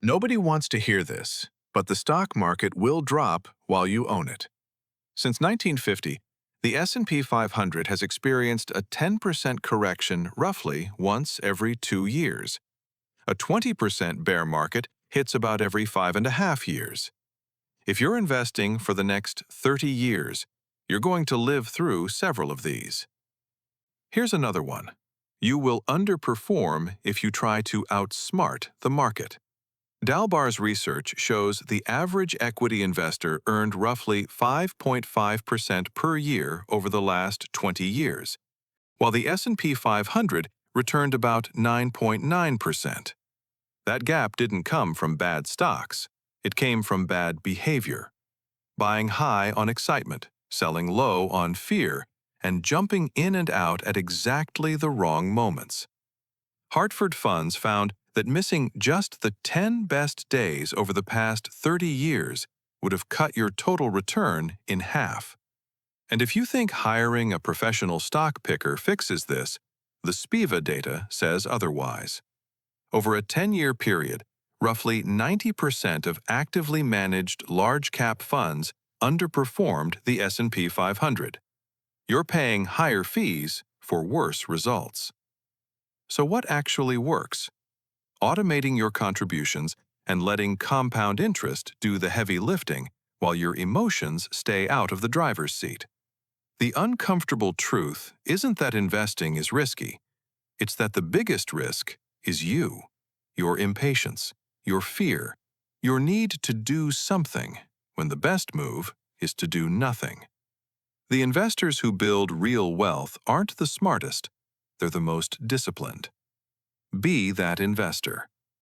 Nobody wants to hear this, but the stock market will drop while you own it. Since 1950, the S&P 500 has experienced a 10% correction roughly once every 2 years. A 20% bear market hits about every 5.5 years. If you're investing for the next 30 years, you're going to live through several of these. Here's another one. You will underperform if you try to outsmart the market. Dalbar's research shows the average equity investor earned roughly 5.5% per year over the last 20 years, while the S&P 500 returned about 9.9%. That gap didn't come from bad stocks. It came from bad behavior. Buying high on excitement, selling low on fear, and jumping in and out at exactly the wrong moments. Hartford Funds found that missing just the 10 best days over the past 30 years would have cut your total return in half. And if you think hiring a professional stock picker fixes this, the SPIVA data says otherwise. Over a 10-year period, roughly 90% of actively managed large-cap funds underperformed the S&P 500. You're paying higher fees for worse results. So what actually works? Automating your contributions and letting compound interest do the heavy lifting while your emotions stay out of the driver's seat. The uncomfortable truth isn't that investing is risky. It's that the biggest risk is you, your impatience, your fear, your need to do something when the best move is to do nothing. The investors who build real wealth aren't the smartest, they're the most disciplined. Be that investor.